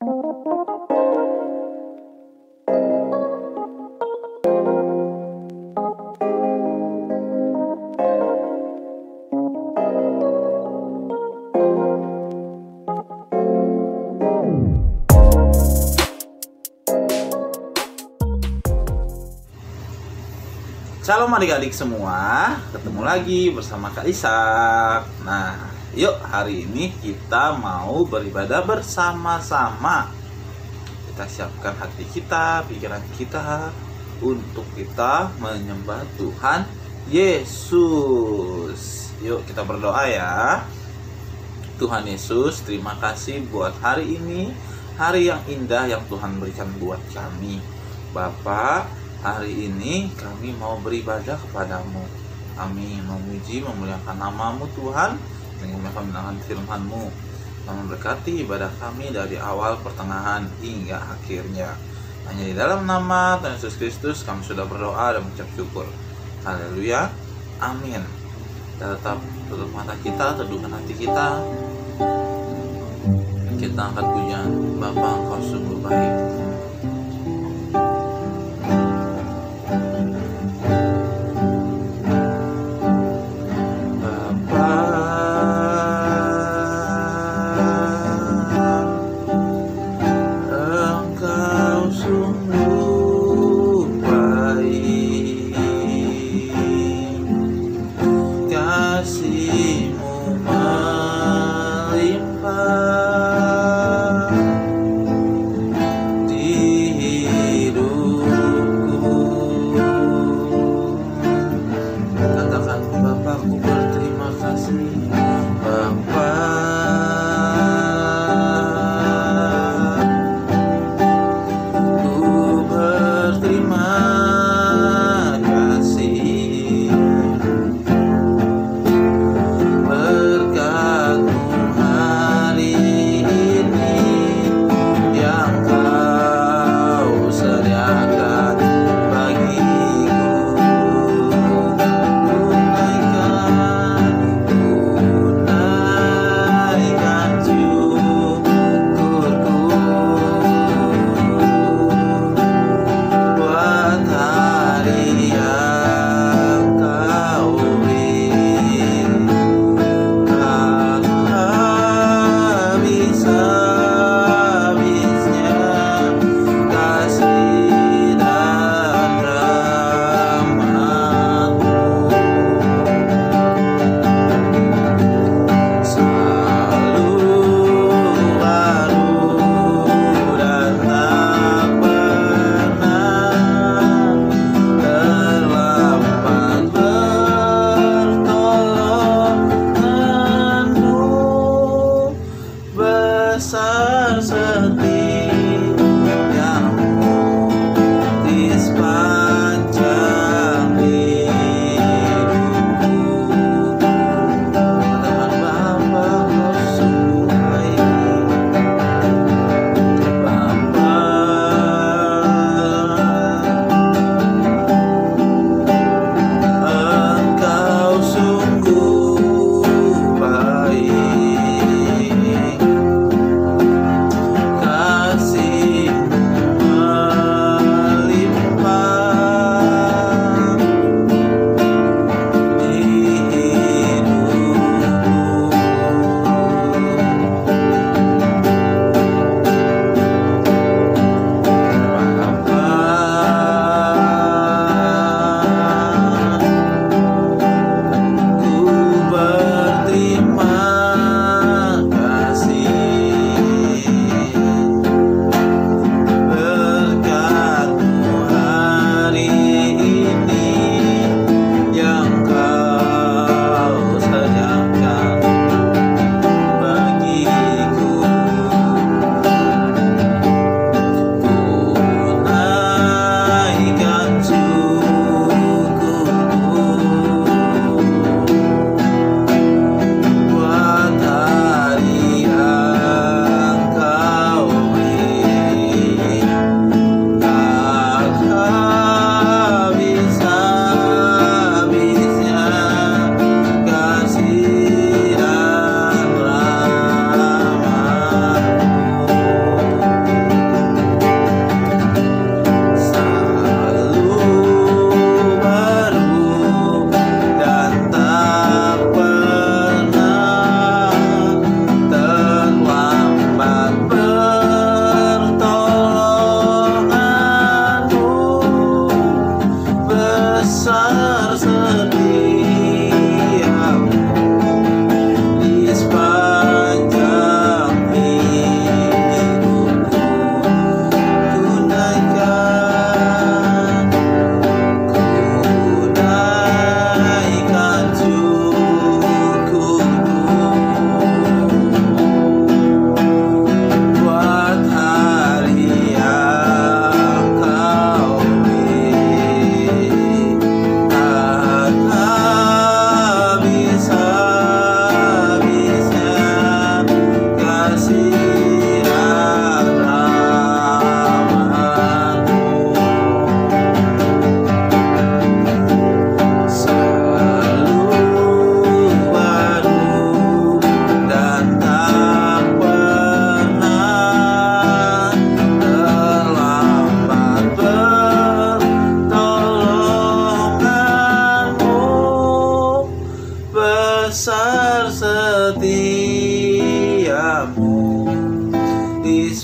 Shalom adik-adik semua, ketemu lagi bersama Kak Ishak. Nah, yuk hari ini kita mau beribadah bersama-sama. Kita siapkan hati kita, pikiran kita untuk kita menyembah Tuhan Yesus. Yuk kita berdoa ya. Tuhan Yesus, terima kasih buat hari ini, hari yang indah yang Tuhan berikan buat kami. Bapa, hari ini kami mau beribadah kepadamu. Kami memuji, memuliakan nama-Mu Tuhan, dengan mendengarkan firman-Mu. Memberkati ibadah kami dari awal, pertengahan, hingga akhirnya. Hanya di dalam nama Tuhan Yesus Kristus kami sudah berdoa dan mengucap syukur. Haleluya, amin. Kita tetap tutup mata kita, teduhkan hati kita. Kita angkat pujian, Bapa Engkau sungguh baik.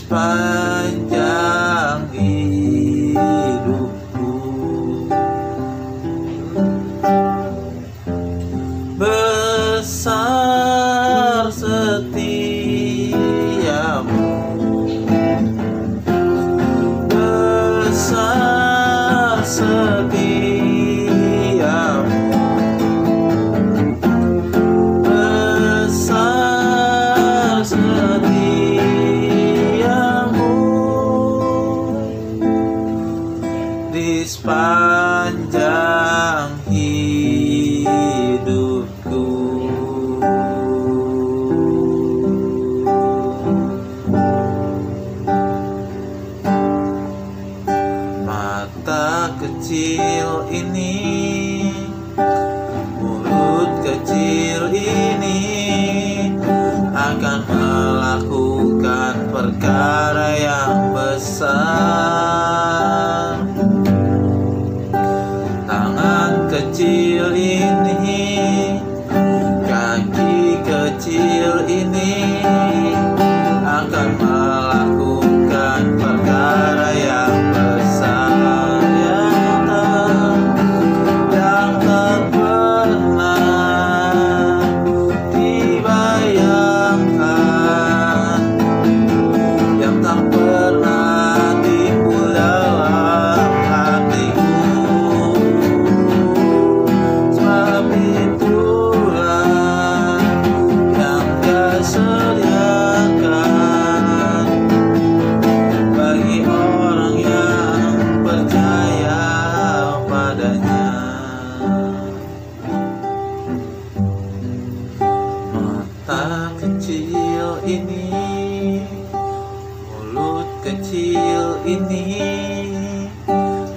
sepanjang hidupku. Besar setiamu, besar setiamu, besar setiamu di sepanjang hidupku. Mata kecil ini, mulut kecil ini akan melakukan perkara yang besar. Tangan kecil ini, kaki kecil ini akan melakukan perkara yang besar, yang tak pernah dibayangkan, yang tak pernah timbul dalam hatiku. Sebab itulah yang Dia sediakan bagi orang yang percaya padanya. Mata kecil ini, mulut kecil ini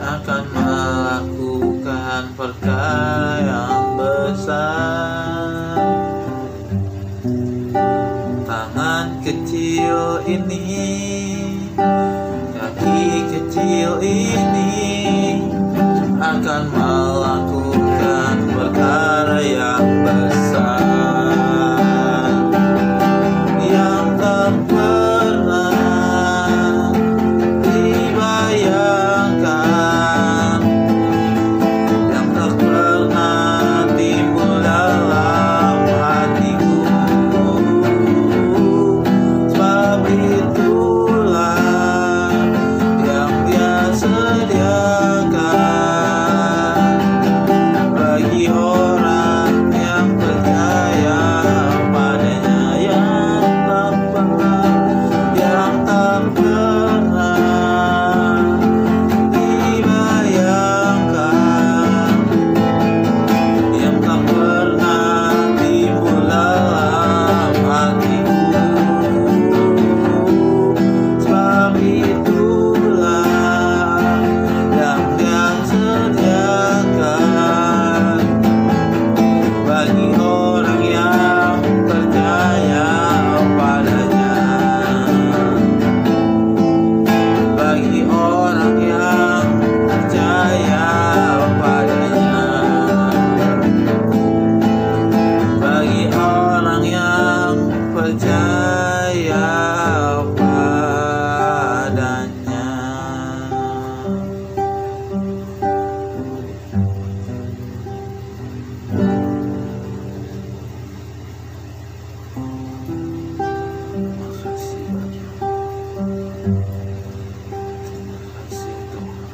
akan melakukan perkara yang besar. Tangan kecil ini, kaki kecil ini akan melakukan perkara yang besar, yang tak pernah dibayangkan, yang tak pernah timbul dalam hatiku. Sebab itulah yang Dia sediakan bagi orang yang percaya padanya, yang tak pernah dibayangkan, yang tak pernah timbul dalam hatiku. Sebab itulah yang Dia sediakan bagi orang yang percaya padanya, bagi orang yang percaya padanya, bagi orang yang percaya padanya. Makasih banyak. Terima kasih Tuhan.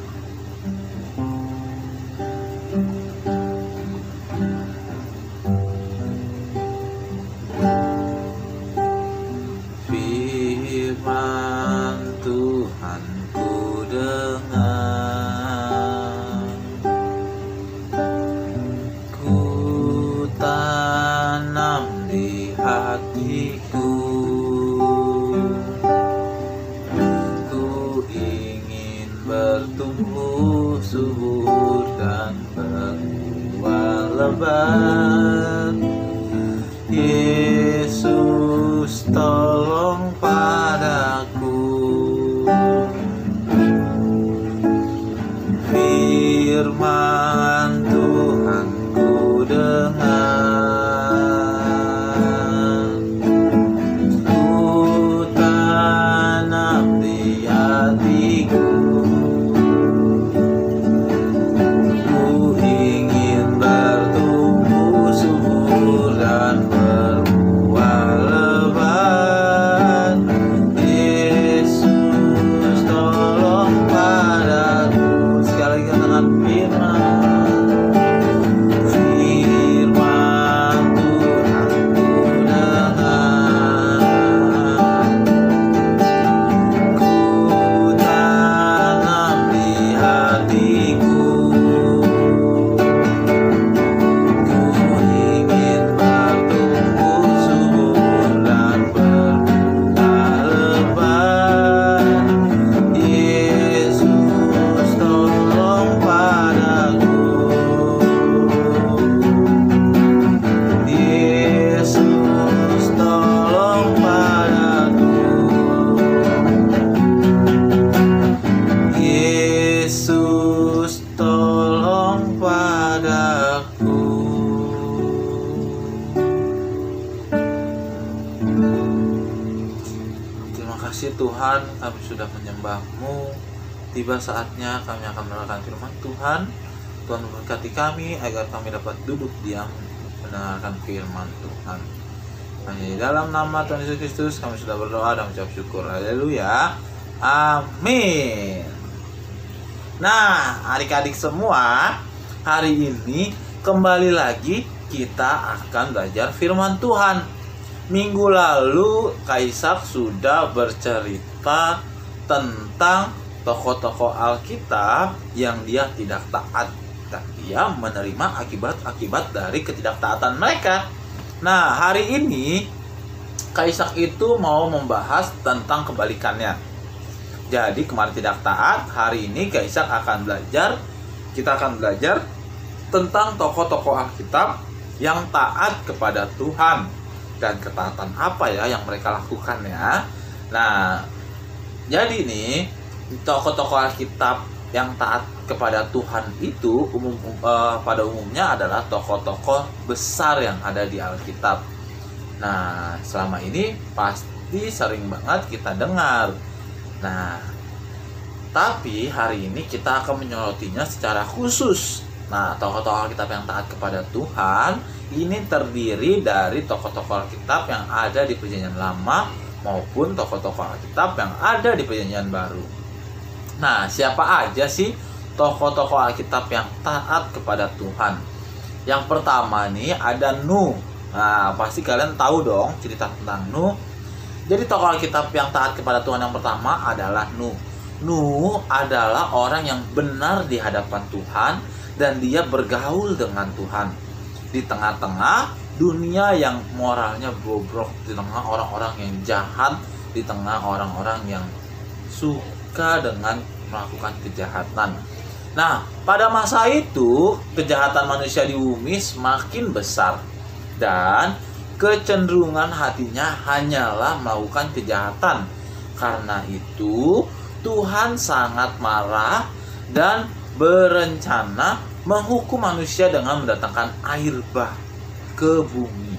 Firman Tuhan ku dengar, ku tanam di hatiku, ku ingin bertumbuh subur dan berbuah lebat. Yesus tolong padaku. Firman Tuhan ku dengar, ku tanam Tuhan, kami sudah menyembah-Mu. Tiba saatnya kami akan mendengarkan firman Tuhan. Tuhan memberkati kami agar kami dapat duduk diam mendengarkan firman Tuhan. Hanya di dalam nama Tuhan Yesus Kristus kami sudah berdoa dan mengucap syukur. Haleluya. Amin. Nah, adik-adik semua, hari ini kembali lagi kita akan belajar firman Tuhan. Minggu lalu Kaisak sudah bercerita tentang tokoh-tokoh Alkitab yang dia tidak taat dan dia menerima akibat-akibat dari ketidaktaatan mereka. Nah, hari ini Kaisak itu mau membahas tentang kebalikannya. Jadi kemarin tidak taat, hari ini Kaisak kita akan belajar tentang tokoh-tokoh Alkitab yang taat kepada Tuhan. Dan ketaatan apa ya yang mereka lakukan ya. Nah, jadi nih tokoh-tokoh Alkitab yang taat kepada Tuhan itu pada umumnya adalah tokoh-tokoh besar yang ada di Alkitab. Nah, selama ini pasti sering banget kita dengar. Nah, tapi hari ini kita akan menyorotinya secara khusus. Nah, tokoh-tokoh Alkitab yang taat kepada Tuhan ini terdiri dari tokoh-tokoh Alkitab yang ada di Perjanjian Lama maupun tokoh-tokoh Alkitab yang ada di Perjanjian Baru. Nah, siapa aja sih tokoh-tokoh Alkitab yang taat kepada Tuhan? Yang pertama nih ada Nuh. Nah, pasti kalian tahu dong cerita tentang Nuh. Jadi tokoh Alkitab yang taat kepada Tuhan yang pertama adalah Nuh. Nuh adalah orang yang benar di hadapan Tuhan dan dia bergaul dengan Tuhan di tengah-tengah dunia yang moralnya bobrok, di tengah orang-orang yang jahat, di tengah orang-orang yang suka dengan melakukan kejahatan. Nah, pada masa itu kejahatan manusia di bumi semakin besar dan kecenderungan hatinya hanyalah melakukan kejahatan. Karena itu Tuhan sangat marah dan berencana menghukum manusia dengan mendatangkan air bah ke bumi.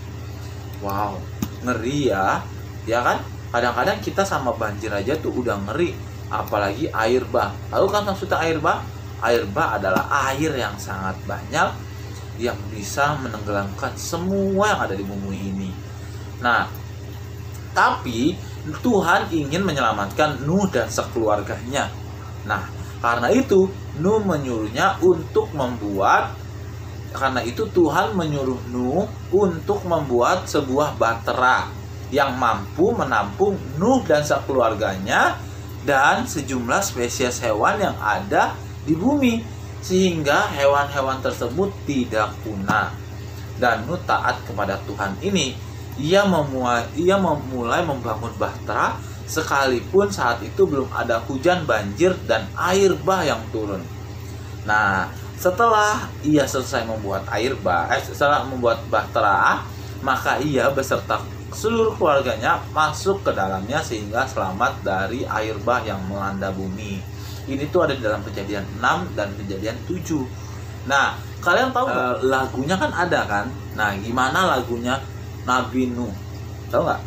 Wow, ngeri ya. Ya kan? Kadang-kadang kita sama banjir aja tuh udah ngeri, apalagi air bah. Lalu kan maksudnya air bah? Air bah adalah air yang sangat banyak yang bisa menenggelamkan semua yang ada di bumi ini. Nah, tapi Tuhan ingin menyelamatkan Nuh dan sekeluarganya. Nah, karena itu Nuh menyuruhnya untuk Tuhan menyuruh Nuh untuk membuat sebuah bahtera yang mampu menampung Nuh dan sekeluarganya dan sejumlah spesies hewan yang ada di bumi, sehingga hewan-hewan tersebut tidak punah. Dan Nuh taat kepada Tuhan ini. Ia memulai membangun bahtera sekalipun saat itu belum ada hujan banjir dan air bah yang turun. Nah, setelah ia selesai membuat setelah membuat bahtera, maka ia beserta seluruh keluarganya masuk ke dalamnya sehingga selamat dari air bah yang melanda bumi. Ini tuh ada di dalam Kejadian 6 dan Kejadian 7. Nah, kalian tahu lagunya kan ada kan? Nah, gimana lagunya Nabi Nuh? Tahu nggak?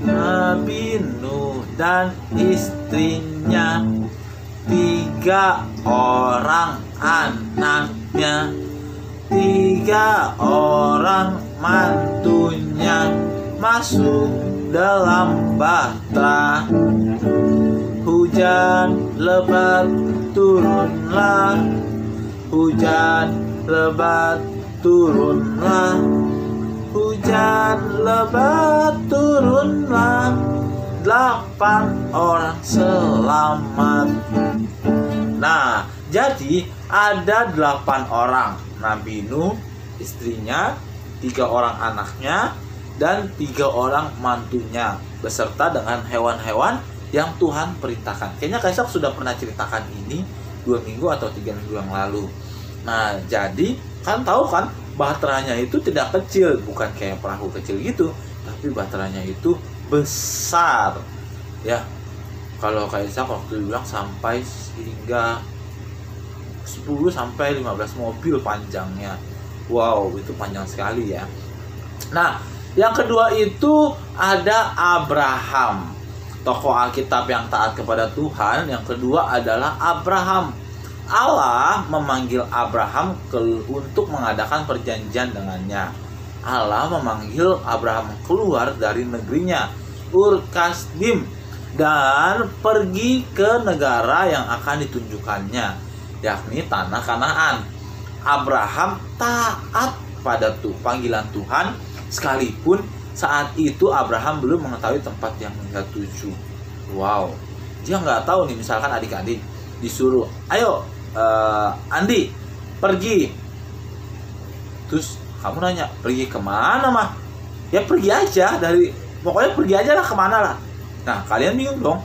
Nabi Nuh dan istrinya, 3 orang anaknya, 3 orang mantunya masuk dalam bahtera. Hujan lebat turunlah, hujan lebat turunlah, hujan lebat turunlah, 8 orang selamat. Nah, jadi ada 8 orang, Nabi Nuh, istrinya, 3 orang anaknya, dan 3 orang mantunya, beserta dengan hewan-hewan yang Tuhan perintahkan. Kayaknya Kaisak sudah pernah ceritakan ini 2 minggu atau 3 minggu yang lalu. Nah, jadi kan tahu kan bahteranya itu tidak kecil, bukan kayak perahu kecil gitu, tapi bahteranya itu besar. Ya, kalau Kaisak waktu bilang sampai hingga 10 sampai 15 mobil panjangnya. Wow, itu panjang sekali ya. Nah, Yang kedua itu ada Abraham. Tokoh Alkitab yang taat kepada Tuhan. Yang kedua adalah Abraham. Allah memanggil Abraham untuk mengadakan perjanjian dengannya. Allah memanggil Abraham keluar dari negerinya, Ur Kasdim, dan pergi ke negara yang akan ditunjukkannya, yakni tanah Kanaan. Abraham taat pada panggilan Tuhan, sekalipun saat itu Abraham belum mengetahui tempat yang dia tuju. Wow, dia nggak tahu nih, misalkan adik-adik disuruh, ayo Andi pergi, terus kamu nanya pergi kemana mah? Ya pergi aja, pokoknya pergi aja lah, kemana lah. Nah kalian bingung dong,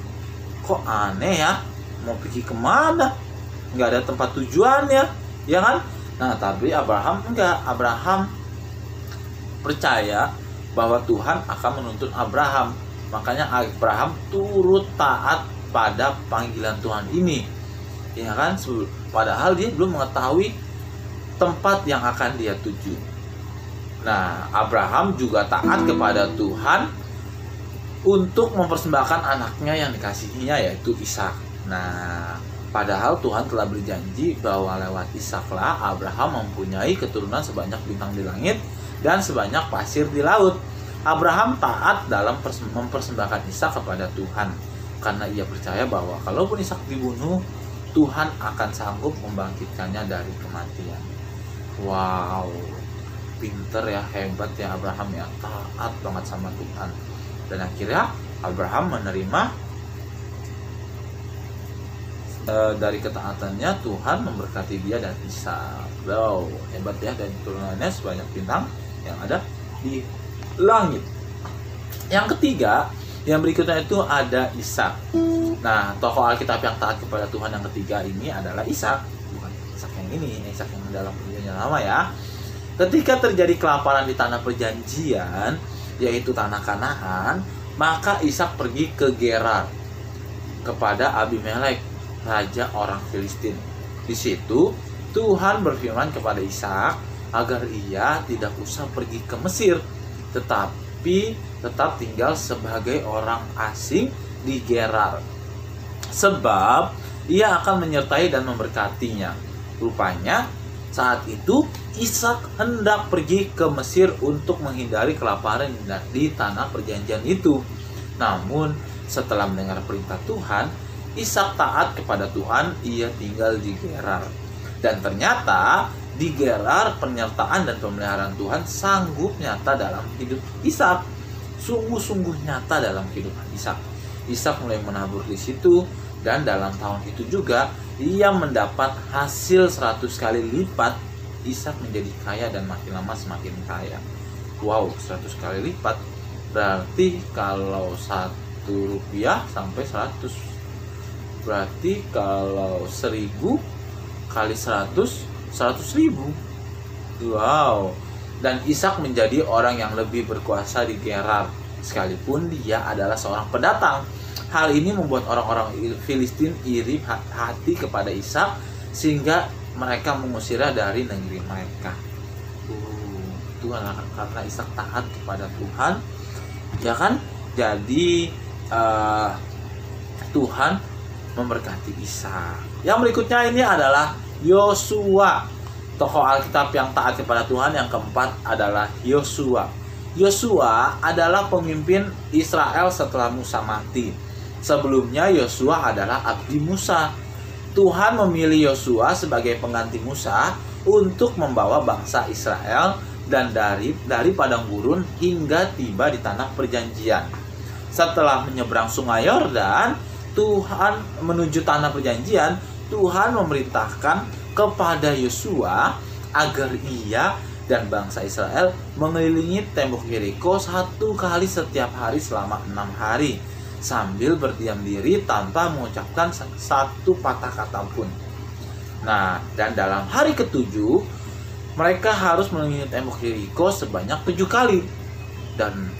kok aneh ya, mau pergi kemana, nggak ada tempat tujuannya, ya kan? Nah tapi Abraham enggak. Abraham percaya bahwa Tuhan akan menuntun Abraham. Makanya Abraham turut taat pada panggilan Tuhan ini, ya kan? Padahal dia belum mengetahui tempat yang akan dia tuju. Nah Abraham juga taat kepada Tuhan untuk mempersembahkan anaknya yang dikasihinya, yaitu Ishak. Nah padahal Tuhan telah berjanji bahwa lewat Ishaklah Abraham mempunyai keturunan sebanyak bintang di langit dan sebanyak pasir di laut. Abraham taat dalam mempersembahkan Ishak kepada Tuhan, karena ia percaya bahwa kalaupun Ishak dibunuh, Tuhan akan sanggup membangkitkannya dari kematian. Wow, pinter ya, hebat ya Abraham ya, taat banget sama Tuhan. Dan akhirnya Abraham menerima dari ketaatannya, Tuhan memberkati dia dan Ishak. Wow, hebat ya, dan turunannya sebanyak bintang yang ada di langit. Yang ketiga, yang berikutnya itu ada Ishak. Nah, tokoh Alkitab yang taat kepada Tuhan yang ketiga ini adalah Ishak, bukan Ishak yang ini, Ishak yang dalam perjanjian lama ya. Ketika terjadi kelaparan di tanah perjanjian, yaitu tanah Kanaan, maka Ishak pergi ke Gerar kepada Abimelek, raja orang Filistin. Di situ Tuhan berfirman kepada Ishak agar ia tidak usah pergi ke Mesir, tetapi tetap tinggal sebagai orang asing di Gerar, sebab ia akan menyertai dan memberkatinya. Rupanya saat itu Ishak hendak pergi ke Mesir untuk menghindari kelaparan di tanah perjanjian itu. Namun setelah mendengar perintah Tuhan, Ishak taat kepada Tuhan, ia tinggal di Gerar. Dan ternyata di Gerar penyertaan dan pemeliharaan Tuhan sanggup nyata dalam hidup Ishak. Sungguh-sungguh nyata dalam kehidupan Ishak. Ishak mulai menabur di situ, dan dalam tahun itu juga ia mendapat hasil 100 kali lipat. Ishak menjadi kaya dan makin lama semakin kaya. Wow, 100 kali lipat. Berarti kalau 1 rupiah sampai 100. Berarti kalau 1000 kali 100, 100.000. Wow. Dan Ishak menjadi orang yang lebih berkuasa di Gerar, sekalipun dia adalah seorang pendatang. Hal ini membuat orang-orang Filistin iri hati kepada Ishak, sehingga mereka mengusirnya dari negeri mereka. Itu karena Ishak taat kepada Tuhan, ya kan? Jadi Tuhan memberkati Ishak. Yang berikutnya ini adalah Yosua. Tokoh Alkitab yang taat kepada Tuhan yang keempat adalah Yosua. Yosua adalah pemimpin Israel setelah Musa mati. Sebelumnya Yosua adalah abdi Musa. Tuhan memilih Yosua sebagai pengganti Musa untuk membawa bangsa Israel dan dari padang gurun hingga tiba di tanah perjanjian. Setelah menyeberang sungai Yordan, Tuhan menuju tanah perjanjian, Tuhan memerintahkan kepada Yosua agar ia dan bangsa Israel mengelilingi tembok Yeriko 1 kali setiap hari selama 6 hari sambil berdiam diri tanpa mengucapkan 1 patah kata pun. Nah, dan dalam hari ke-7 mereka harus mengelilingi tembok Yeriko sebanyak 7 kali. Dan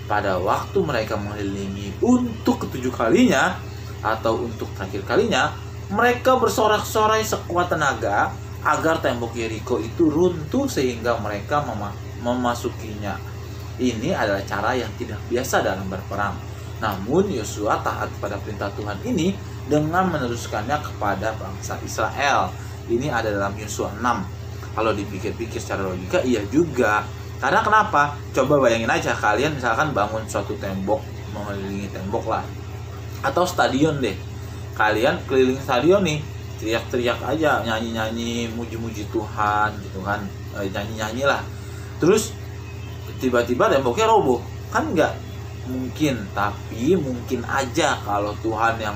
pada waktu mereka mengelilingi untuk ke-7 kalinya atau untuk terakhir kalinya, mereka bersorak-sorai sekuat tenaga agar tembok Yeriko itu runtuh sehingga mereka memasukinya. Ini adalah cara yang tidak biasa dalam berperang. Namun Yosua taat pada perintah Tuhan ini dengan meneruskannya kepada bangsa Israel. Ini ada dalam Yosua 6. Kalau dipikir-pikir secara logika, iya juga. Karena kenapa? Coba bayangin aja, kalian misalkan bangun suatu tembok, mengelilingi tembok lah, atau stadion deh. Kalian keliling stadion nih, teriak-teriak aja, nyanyi-nyanyi, muji-muji Tuhan gitu kan, nyanyi-nyanyi lah. Terus tiba-tiba temboknya roboh, kan nggak mungkin. Tapi mungkin aja kalau Tuhan yang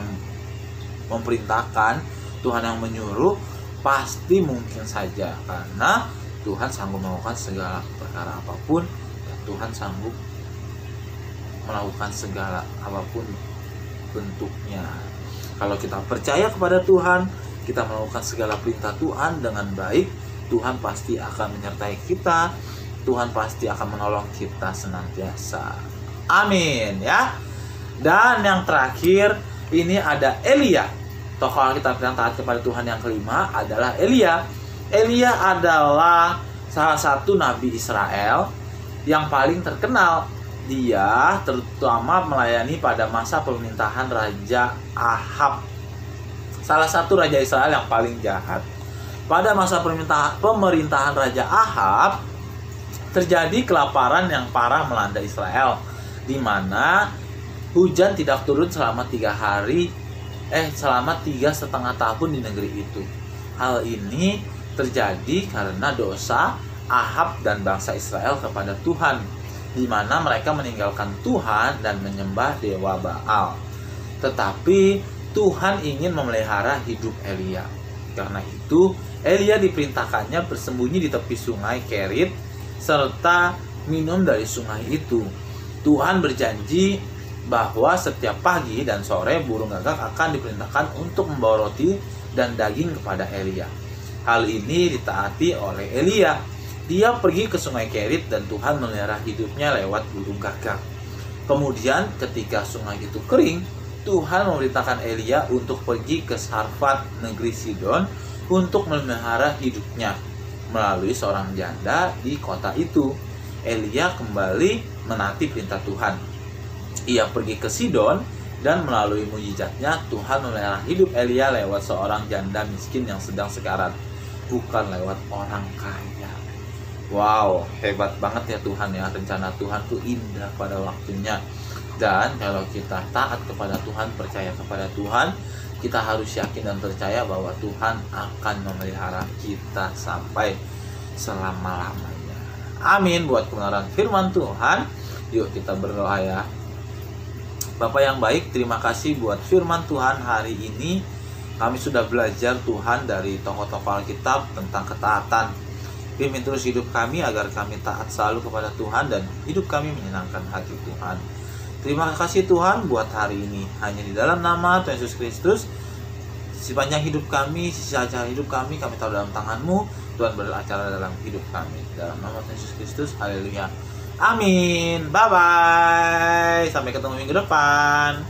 memerintahkan, Tuhan yang menyuruh, pasti mungkin saja, karena Tuhan sanggup melakukan segala perkara apapun, dan Tuhan sanggup melakukan segala apapun bentuknya. Kalau kita percaya kepada Tuhan, kita melakukan segala perintah Tuhan dengan baik, Tuhan pasti akan menyertai kita. Tuhan pasti akan menolong kita senantiasa. Amin ya. Dan yang terakhir, ini ada Elia. Tokoh Alkitab yang taat kepada Tuhan yang kelima adalah Elia. Elia adalah salah satu nabi Israel yang paling terkenal. Dia terutama melayani pada masa pemerintahan Raja Ahab, salah satu raja Israel yang paling jahat. Pada masa pemerintahan Raja Ahab, terjadi kelaparan yang parah melanda Israel, di mana hujan tidak turun selama 3,5 tahun di negeri itu. Hal ini terjadi karena dosa Ahab dan bangsa Israel kepada Tuhan, di mana mereka meninggalkan Tuhan dan menyembah dewa Baal. Tetapi Tuhan ingin memelihara hidup Elia. Karena itu Elia diperintahkannya bersembunyi di tepi sungai Kerit serta minum dari sungai itu. Tuhan berjanji bahwa setiap pagi dan sore burung gagak akan diperintahkan untuk membawa roti dan daging kepada Elia. Hal ini ditaati oleh Elia. Dia pergi ke sungai Kerit dan Tuhan memelihara hidupnya lewat burung gagak. Kemudian ketika sungai itu kering, Tuhan memerintahkan Elia untuk pergi ke Sarfat, negeri Sidon, untuk memelihara hidupnya melalui seorang janda di kota itu. Elia kembali menaati perintah Tuhan. Ia pergi ke Sidon dan melalui mujizatnya Tuhan memelihara hidup Elia lewat seorang janda miskin yang sedang sekarat, bukan lewat orang kaya. Wow, hebat banget ya Tuhan ya. Rencana Tuhan tuh indah pada waktunya. Dan kalau kita taat kepada Tuhan, percaya kepada Tuhan, kita harus yakin dan percaya bahwa Tuhan akan memelihara kita sampai selama-lamanya. Amin. Buat kebenaran firman Tuhan, yuk kita berdoa ya. Bapak yang baik, terima kasih buat firman Tuhan hari ini. Kami sudah belajar Tuhan dari tokoh-tokoh Alkitab tentang ketaatan. Pimpin terus hidup kami agar kami taat selalu kepada Tuhan dan hidup kami menyenangkan hati Tuhan. Terima kasih Tuhan buat hari ini. Hanya di dalam nama Tuhan Yesus Kristus, sepanjang hidup kami, sisa acara hidup kami taruh dalam tangan-Mu. Tuhan beracara dalam hidup kami. Dalam nama Tuhan Yesus Kristus, haleluya. Amin. Bye-bye. Sampai ketemu minggu depan.